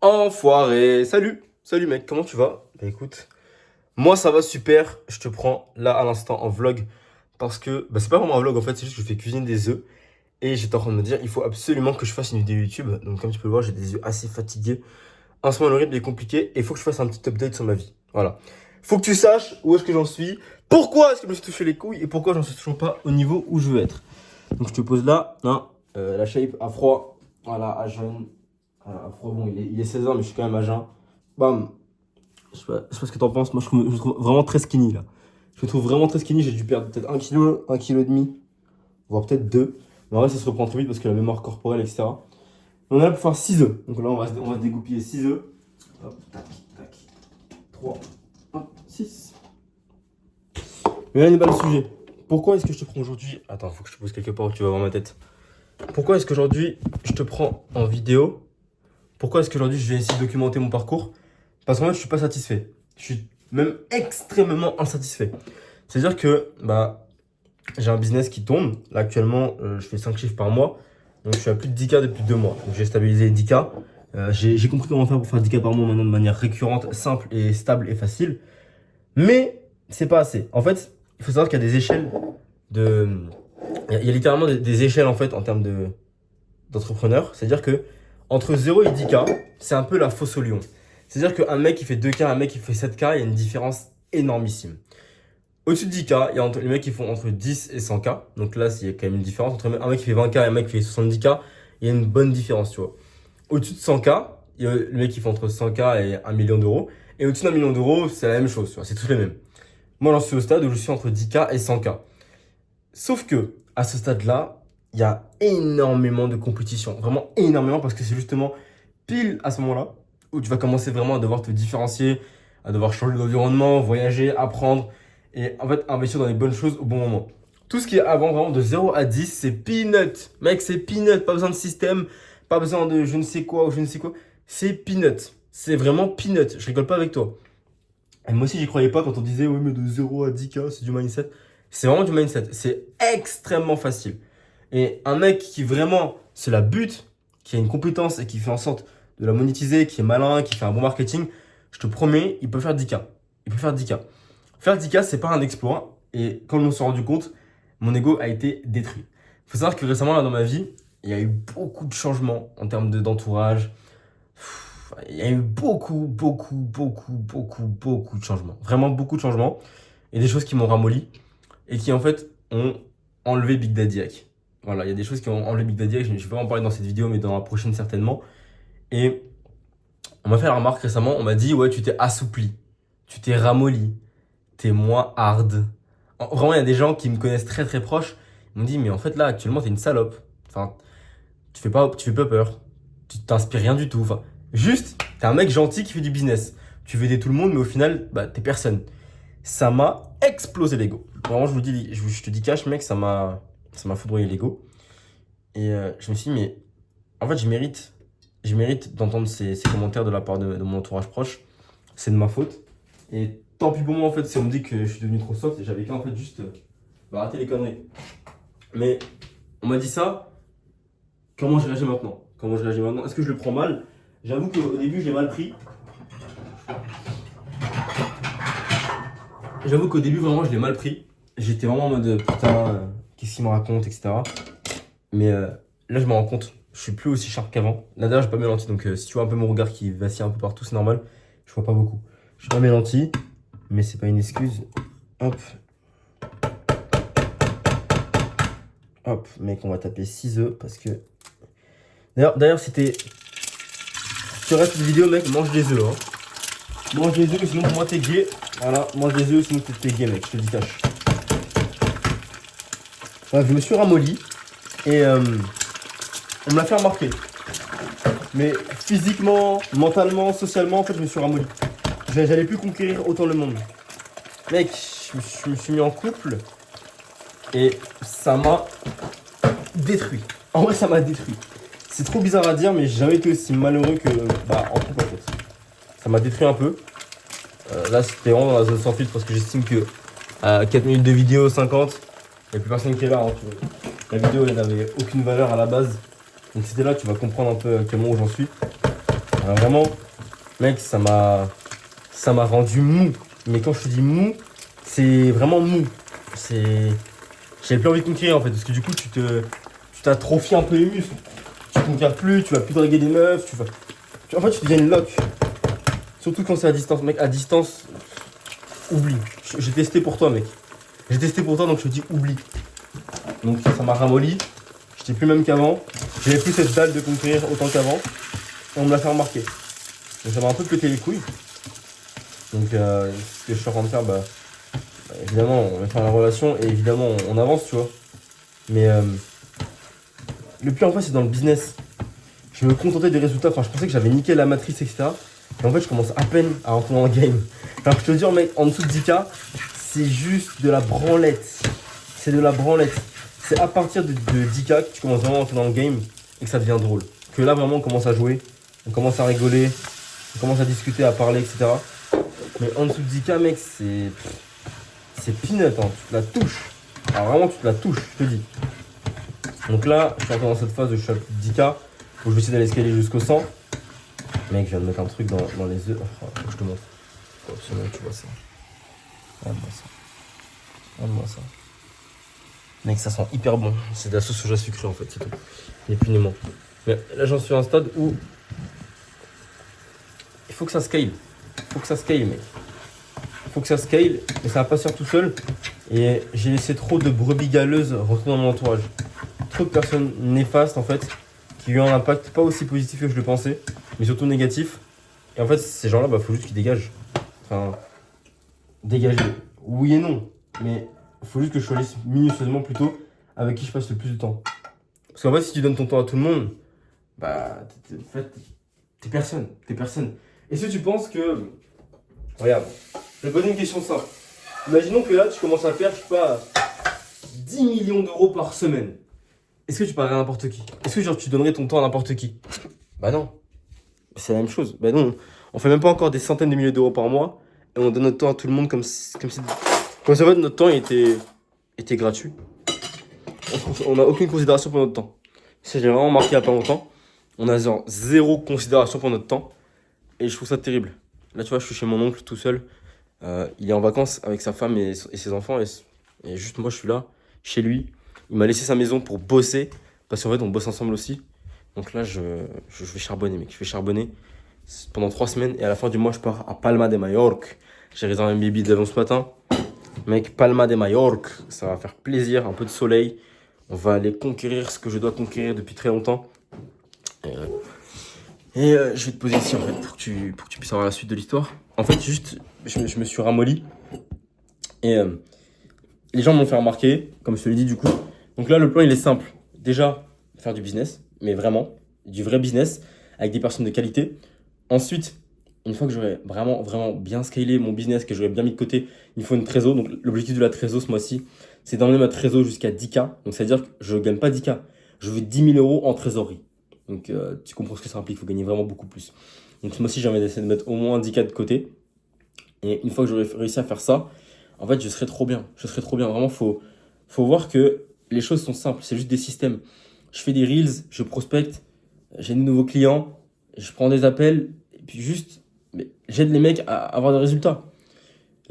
Enfoiré. Salut mec, comment tu vas? Bah écoute, moi ça va super, je te prends là à l'instant en vlog parce que, c'est pas vraiment un vlog en fait, c'est juste que je fais cuisiner des œufs et j'étais en train de me dire il faut absolument que je fasse une vidéo YouTube. Donc comme tu peux le voir, j'ai des yeux assez fatigués. En ce moment le rythme est compliqué et il faut que je fasse un petit update sur ma vie. Voilà. Faut que tu saches où est-ce que j'en suis, pourquoi est-ce que je me suis touché les couilles et pourquoi j'en suis toujours pas au niveau où je veux être. Donc je te pose là, hein, la shape à froid, voilà, à jeune. À froid, bon, il est 16h, mais je suis quand même à jeun. Bam. Je sais pas ce que t'en penses. Moi, je me trouve vraiment très skinny là. Je me trouve vraiment très skinny. J'ai dû perdre peut-être 1 kg, 1,5 kg, voire peut-être 2. Mais en vrai, ça se reprend très vite parce que la mémoire corporelle, etc. On est là pour faire 6 œufs. Donc là, on va dégoupiller 6 œufs. Hop, tac, tac. 3, 1, 6. Mais là, n'est pas le sujet. Pourquoi est-ce que je te prends aujourd'hui? Attends, faut que je te pose quelque part où tu vas voir ma tête. Pourquoi est-ce qu'aujourd'hui, je te prends en vidéo? Pourquoi est-ce qu'aujourd'hui, je vais essayer de documenter mon parcours? Parce qu'en fait, je suis pas satisfait. Je suis même extrêmement insatisfait. C'est-à-dire que j'ai un business qui tourne. Là, actuellement, je fais 5 chiffres par mois. Donc, je suis à plus de 10K depuis 2 mois. Donc, j'ai stabilisé les 10K. J'ai compris comment faire pour faire 10K par mois maintenant de manière récurrente, simple et stable et facile. Mais c'est pas assez. En fait, il faut savoir qu'il y a des échelles de... Il y a littéralement des échelles en fait en termes d'entrepreneurs. C'est-à-dire que entre 0 et 10K, c'est un peu la fosse au lion. C'est-à-dire qu'un mec qui fait 2K, un mec qui fait 7K, il y a une différence énormissime. Au-dessus de 10K, il y a les mecs qui font entre 10 et 100K. Donc là, il y a quand même une différence. Entre un mec qui fait 20K et un mec qui fait 70K, il y a une bonne différence, tu vois. Au-dessus de 100K, il y a le mec qui fait entre 100K et 1 million d'euros. Et au-dessus d'1 million d'euros, c'est la même chose, tu vois. C'est tous les mêmes. Moi, j'en suis au stade où je suis entre 10K et 100K. Sauf que, à ce stade-là, il y a énormément de compétition. Vraiment énormément parce que c'est justement pile à ce moment-là où tu vas commencer vraiment à devoir te différencier, à devoir changer d'environnement, voyager, apprendre et en fait investir dans les bonnes choses au bon moment. Tout ce qui est avant, vraiment de 0 à 10, c'est peanut. Mec, c'est peanut. Pas besoin de système, pas besoin de je ne sais quoi ou je ne sais quoi. C'est peanut. C'est vraiment peanut. Je rigole pas avec toi. Et moi aussi, j'y croyais pas quand on disait, oui, mais de 0 à 10K, c'est du mindset. C'est vraiment du mindset. C'est extrêmement facile. Et un mec qui vraiment, c'est la but, qui a une compétence et qui fait en sorte de la monétiser, qui est malin, qui fait un bon marketing, je te promets, il peut faire 10K. Il peut faire 10K. Faire 10K, c'est pas un exploit. Et quand on s'est rendu compte, mon ego a été détruit. Il faut savoir que récemment, là, dans ma vie, il y a eu beaucoup de changements en termes d'entourage. Il y a eu beaucoup de changements. Vraiment beaucoup de changements. Et des choses qui m'ont ramolli et qui, en fait, ont enlevé Big Daddy Hack. Voilà, il y a des choses qui ont enlevé Big Daddy Hack. Je vais pas en parler dans cette vidéo, mais dans la prochaine certainement. Et on m'a fait la remarque récemment, on m'a dit, ouais, tu t'es assoupli, tu t'es ramolli, t'es moins hard. Vraiment, il y a des gens qui me connaissent très très proches, ils m'ont dit, mais en fait là, actuellement, t'es une salope. Enfin, tu fais pas peur, tu t'inspires rien du tout. Enfin, juste, t'es un mec gentil qui fait du business. Tu veux aider tout le monde, mais au final, t'es personne. Ça m'a explosé l'ego. Vraiment, je vous dis, je te dis cash, mec, ça m'a foudroyé l'ego. Et je me suis dit, mais en fait, je mérite d'entendre ces commentaires de la part de mon entourage proche. C'est de ma faute. Et tant pis pour moi, en fait, si on me dit que je suis devenu trop soft, et j'avais qu'à en fait juste arrêter les conneries. Mais on m'a dit ça, comment je réagis maintenant? Comment je réagis maintenant? Est-ce que je le prends mal? J'avoue qu'au début, je l'ai mal pris. J'avoue qu'au début, vraiment, je l'ai mal pris. J'étais vraiment en mode, putain, qu'est-ce qu'il me raconte, etc. Mais là, je me rends compte, je suis plus aussi sharp qu'avant. Là, d'ailleurs, j'ai pas mes lentilles, donc si tu vois un peu mon regard qui vacille un peu partout, c'est normal. Je vois pas beaucoup. Je pas mes lentilles, mais c'est pas une excuse. Hop. Hop, mec, on va taper 6 œufs parce que... D'ailleurs, c'était... Si tu restes cette vidéo, mec, mange des œufs. Hein. Mange des œufs, sinon pour moi, t'es gay. Voilà, mange des œufs, sinon t'es gay, mec, je te le dis cash. Bref, je me suis ramolli et on me l'a fait remarquer. Mais physiquement, mentalement, socialement, en fait, je me suis ramolli. J'allais plus conquérir autant le monde. Mec, je me suis mis en couple et ça m'a détruit. En vrai, ça m'a détruit. C'est trop bizarre à dire, mais j'ai jamais été aussi malheureux que en couple en fait. Ça m'a détruit un peu. Là, c'était vraiment dans la zone sans filtre parce que j'estime que à 4 minutes de vidéo, 50, il n'y a plus personne qui est là. Hein, tu vois. La vidéo, elle n'avait aucune valeur à la base. Donc, si t'es là, tu vas comprendre un peu actuellement où j'en suis. Vraiment, mec, ça m'a rendu mou. Mais quand je te dis mou, c'est vraiment mou. C'est, j'avais plus envie de conquérir en fait, parce que du coup, tu t'atrophies un peu les muscles. Tu conquiers plus, tu vas plus draguer des meufs, en fait, tu deviens une loque. Surtout quand c'est à distance, mec. À distance, oublie. J'ai testé pour toi, mec. J'ai testé pour toi, donc je te dis oublie. Donc ça m'a ramolli. J'étais plus même qu'avant. J'avais plus cette dalle de conquérir autant qu'avant. Et on me l'a fait remarquer. Donc ça m'a un peu pété les couilles. Donc ce que je suis en train de faire, évidemment, on va faire la relation et évidemment, on avance, tu vois. Mais le plus en fait, c'est dans le business. Je me contentais des résultats. Enfin, je pensais que j'avais niqué la matrice, etc. Et en fait, je commence à peine à rentrer dans le game. Alors, je te dis, mec, en dessous de 10K, c'est juste de la branlette. C'est de la branlette. C'est à partir de 10K que tu commences vraiment à rentrer dans le game et que ça devient drôle. Que là, vraiment, on commence à jouer, on commence à rigoler, on commence à discuter, à parler, etc. Mais en dessous de 10K, mec, c'est peanut, hein. Tu te la touches. Alors, vraiment, tu te la touches, je te dis. Donc là, je suis encore dans cette phase de je suis à plus de 10K. Où je vais essayer d'aller escalader jusqu'au 100. Mec, je viens de mettre un truc dans les œufs. Oh, faut que je te montre. Faut absolument que tu vois ça. Regarde-moi ça. Regarde-moi ça. Mec, ça sent hyper bon. C'est de la sauce soja sucrée en fait, c'est tout. Ni plus ni moins. Mais là, j'en suis à un stade où il faut que ça scale. Il faut que ça scale, mec. Il faut que ça scale, mais ça va pas se faire tout seul. Et j'ai laissé trop de brebis galeuses rentrer dans mon entourage. Trop de personnes néfastes en fait, qui ont eu un impact pas aussi positif que je le pensais, mais surtout négatif. Et en fait, ces gens-là, faut juste qu'ils dégagent. Enfin, dégager. Oui et non, mais faut juste que je choisisse minutieusement plutôt avec qui je passe le plus de temps. Parce qu'en fait, si tu donnes ton temps à tout le monde, en fait, t'es personne. T'es personne. Est-ce que tu penses que. Regarde, je vais te poser une question simple. Imaginons que là, tu commences à faire, je sais pas, 10 millions d'euros par semaine. Est-ce que tu parlerais à n'importe qui? Est-ce que genre tu donnerais ton temps à n'importe qui? Bah non. C'est la même chose. Bah non. On fait même pas encore des centaines de milliers d'euros par mois et on donne notre temps à tout le monde comme si en fait notre temps était gratuit. On n'a aucune considération pour notre temps. Ça j'ai vraiment remarqué il y a pas longtemps. On a genre zéro considération pour notre temps et je trouve ça terrible. Là tu vois, je suis chez mon oncle tout seul. Il est en vacances avec sa femme et ses enfants et juste moi je suis là chez lui. Il m'a laissé sa maison pour bosser parce qu'en fait on bosse ensemble aussi. Donc là je vais charbonner mec, je vais charbonner pendant 3 semaines et à la fin du mois je pars à Palma de Mallorca. J'ai réservé un billet d'avion ce matin. Mec, Palma de Mallorca, ça va faire plaisir, un peu de soleil. On va aller conquérir ce que je dois conquérir depuis très longtemps. Et je vais te poser ici en fait pour que tu puisses avoir la suite de l'histoire. En fait, juste, je me suis ramolli. Et les gens m'ont fait remarquer, comme je te l'ai dit du coup. Donc là, le plan, il est simple. Déjà, faire du business, mais vraiment, du vrai business, avec des personnes de qualité. Ensuite, une fois que j'aurai vraiment bien scalé mon business, que j'aurai bien mis de côté, il faut une trésor. Donc l'objectif de la trésor ce mois-ci, c'est d'emmener ma trésor jusqu'à 10K. Donc ça veut dire que je ne gagne pas 10K. Je veux 10 000 euros en trésorerie. Donc tu comprends ce que ça implique, il faut gagner vraiment beaucoup plus. Donc ce mois-ci, j'ai envie d'essayer de mettre au moins 10K de côté. Et une fois que j'aurai réussi à faire ça, en fait, je serai trop bien. Je serai trop bien. Vraiment, faut voir que les choses sont simples. C'est juste des systèmes. Je fais des reels, je prospecte, j'ai de nouveaux clients, je prends des appels, et puis juste, j'aide les mecs à avoir des résultats.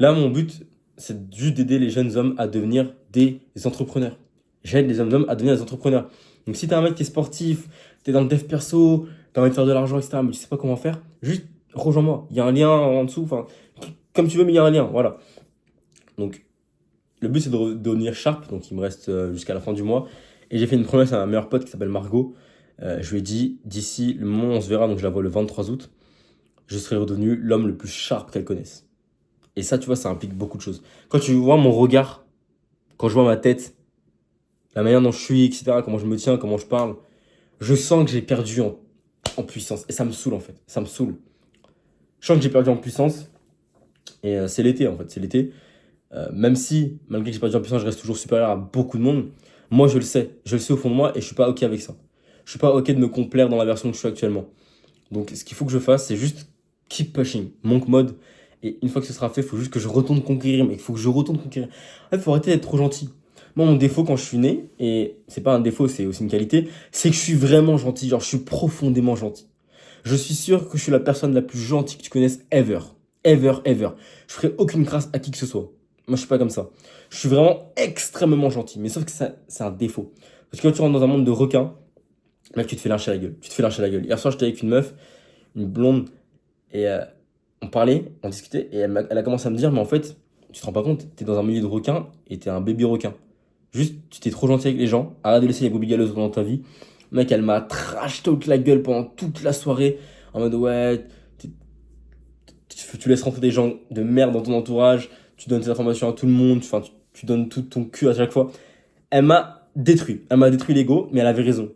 Là, mon but, c'est juste d'aider les jeunes hommes à devenir des entrepreneurs. J'aide les hommes à devenir des entrepreneurs. Donc, si t'es un mec qui est sportif, t'es dans le dev perso, t'as envie de faire de l'argent, etc., mais tu sais pas comment faire, juste rejoins-moi. Il y a un lien en dessous, enfin, comme tu veux, mais il y a un lien, voilà. Donc, le but, c'est de devenir sharp, donc il me reste jusqu'à la fin du mois. Et j'ai fait une promesse à ma meilleure pote qui s'appelle Margot. Je lui ai dit, d'ici le moment où on se verra, donc je la vois le 23 août, je serai redevenu l'homme le plus sharp qu'elle connaisse. Et ça, tu vois, ça implique beaucoup de choses. Quand tu vois mon regard, quand je vois ma tête, la manière dont je suis, etc., comment je me tiens, comment je parle, je sens que j'ai perdu en puissance. Et ça me saoule, en fait. Ça me saoule. Je sens que j'ai perdu en puissance. Et c'est l'été, en fait. C'est l'été. Même si, malgré que j'ai perdu en puissance, je reste toujours supérieur à beaucoup de monde. Moi, je le sais. Je le sais au fond de moi et je suis pas OK avec ça. Je suis pas OK de me complaire dans la version que je suis actuellement. Donc, ce qu'il faut que je fasse, c'est juste keep pushing, monk mode. Et une fois que ce sera fait, il faut juste que je retourne conquérir. Mais il faut que je retourne conquérir. En fait, il faut arrêter d'être trop gentil. Moi, mon défaut quand je suis né, et c'est pas un défaut, c'est aussi une qualité, c'est que je suis vraiment gentil. Genre, je suis profondément gentil. Je suis sûr que je suis la personne la plus gentille que tu connaisses ever. Ever, ever. Je ferai aucune crasse à qui que ce soit. Moi, je suis pas comme ça. Je suis vraiment extrêmement gentil. Mais sauf que ça, c'est un défaut. Parce que quand tu rentres dans un monde de requins, mec, tu te fais lyncher la gueule. Tu te fais lyncher la gueule. Hier soir, j'étais avec une meuf, une blonde, et on parlait, on discutait, et elle a commencé à me dire, mais en fait, tu te rends pas compte, t'es dans un milieu de requins et t'es un bébé requin. Juste, tu t'es trop gentil avec les gens, arrête de laisser les brebis galeuses dans ta vie. Mec, elle m'a trash talk la gueule pendant toute la soirée, en mode ouais, tu laisses rentrer des gens de merde dans ton entourage, tu donnes tes informations à tout le monde, enfin, tu donnes tout ton cul à chaque fois. Elle m'a détruit l'ego, mais elle avait raison.